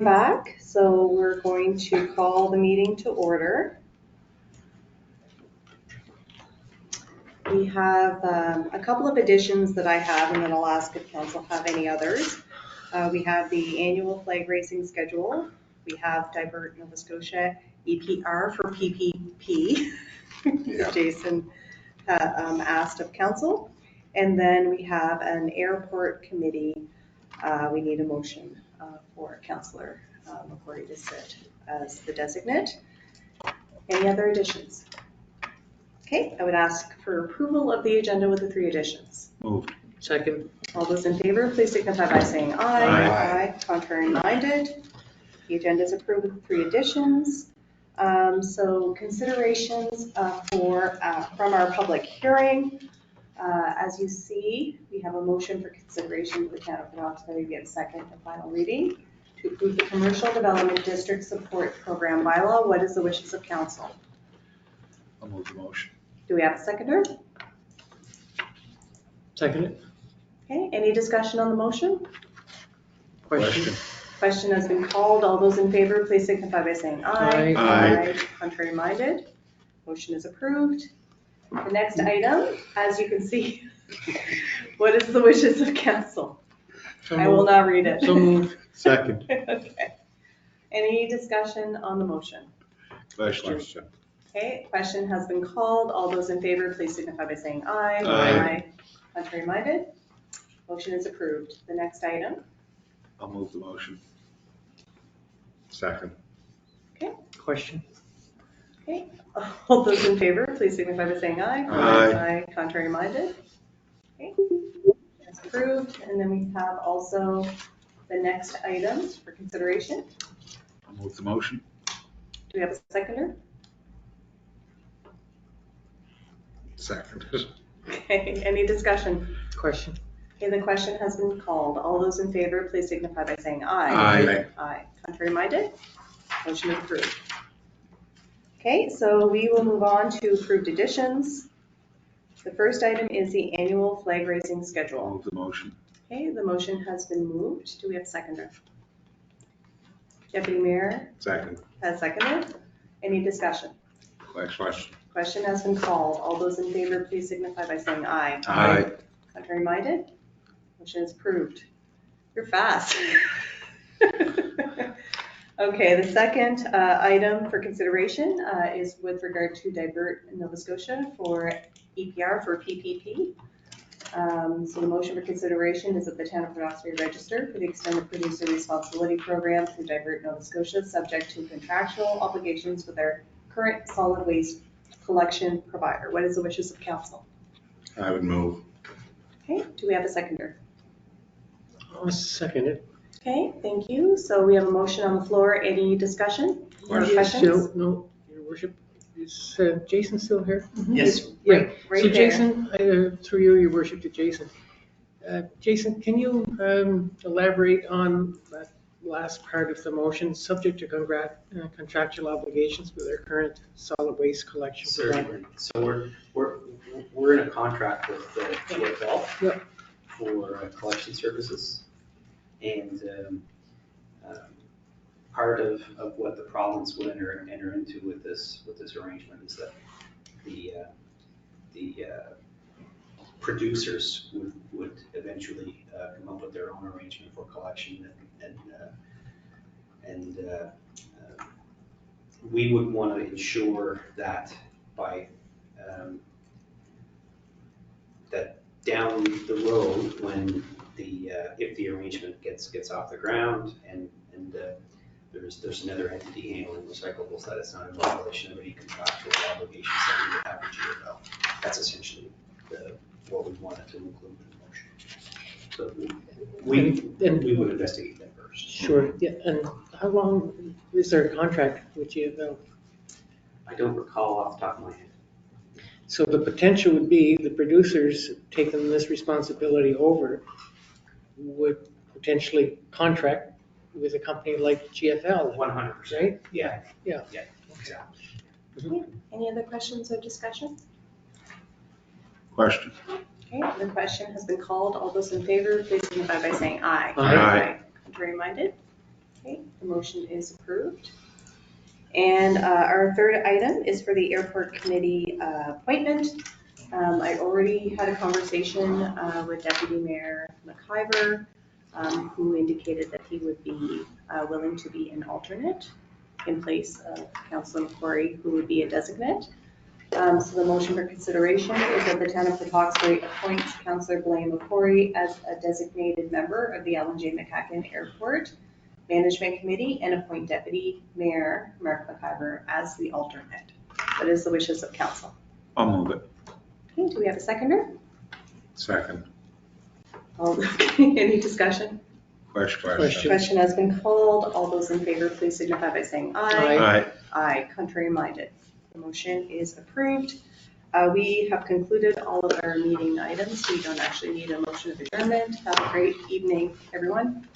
Back, so we're going to call the meeting to order. We have a couple of additions that I have, and then I'll ask if council have any others. We have the annual flag racing schedule. We have Divert Nova Scotia EPR for PPP. Yeah. Jason asked of council. And then we have an airport committee. We need a motion for Councillor McCrory to sit as the designate. Any other additions? Okay, I would ask for approval of the agenda with the 3 additions. Moved. Second. All those in favor, please signify by saying aye. Aye. Contrary minded. The agenda is approved with 3 additions. So considerations from our public hearing. As you see, we have a motion for consideration for the Town of Roxbury to get second and final reading to approve the Commercial Development District Support Program bylaw. What is the wishes of council? I'll move the motion. Do we have a seconder? Second. Okay, any discussion on the motion? Question. Question has been called. All those in favor, please signify by saying aye. Aye. Aye. Contrary minded. Motion is approved. The next item, as you can see, what is the wishes of council? So I will moved. not read it. So moved. Second. Okay. Any discussion on the motion? Question. Okay, question has been called. All those in favor, please signify by saying aye. Aye. Contrary minded. Motion is approved. The next item. I'll move the motion. Second. Question. Okay, all those in favor, please signify by saying aye. Aye. Contrary minded. Okay, that's approved. And then we have also the next items for consideration. I'll move the motion. Do we have a seconder? Second. Okay, any discussion? Question. Okay, the question has been called. All those in favor, please signify by saying aye. Aye. Aye. Contrary minded? Motion is approved. Okay, so we will move on to approved additions. The first item is the annual flag raising I'll schedule. move the motion. Okay, the motion has been moved. Do we have a seconder? Deputy Mayor Second. has seconded. Any discussion? Question. Question has been called. All those in favor, please signify by saying aye. Aye. Contrary minded? Motion is approved. You're fast. Okay, the second item for consideration is with regard to Divert Nova Scotia for EPR for PPP. So the motion for consideration is that the Town of Roxbury register for the Extended Producer Responsibility Program through Divert Nova Scotia, subject to contractual obligations with our current solid waste collection provider. What is the wishes of council? I would move. Okay, do we have a seconder? I'll second it. Okay, thank you. So we have a motion on the floor. Any discussion or questions? No, Your Worship. Is Jason still here? Yes. Yeah. Right So there. Jason, through you, Your Worship, to Jason. Jason, can you elaborate on that last part of the motion, subject to contractual obligations with our current solid waste collection provider? Certainly. So we're in a contract with the GFL Yep. for collection services. And part of what the province would enter into with this arrangement is that the producers would eventually come up with their own arrangement for collection, and we would want to ensure that by that down the road, when if the arrangement gets off the ground and there's another entity handling recyclables, that it's not in violation of any contractual obligations that we would have with GFL. That's essentially what we wanted to include in the motion. So we would investigate that first. Sure. Yeah. And how long is there a contract with GFL? I don't recall off the top of my head. So the potential would be the producers taking this responsibility over would potentially contract with a company like GFL. 100%. Right? Yeah. Yeah. Yeah, exactly. Any other questions or discussion? Question. Okay, the question has been called. All those in favor, please signify by saying aye. Aye. Contrary minded? Okay, the motion is approved. And our third item is for the airport committee appointment. I already had a conversation with Deputy Mayor McIver, who indicated that he would be willing to be an alternate in place of Councillor McCrory, who would be a designate. So the motion for consideration is that the town of Port Hawkesbury appoints Councillor Blaine McCrory as a designated member of the Alan J. McCacken Airport Management Committee and appoint Deputy Mayor Mark McIver as the alternate. That is the wishes of council. I'll move it. Okay, do we have a seconder? Second. Any discussion? Question. Question has been called. All those in favor, please signify by saying aye. Aye. Aye, contrary minded. The motion is approved. We have concluded all of our meeting items. We don't actually need a motion of adjournment. Have a great evening, everyone.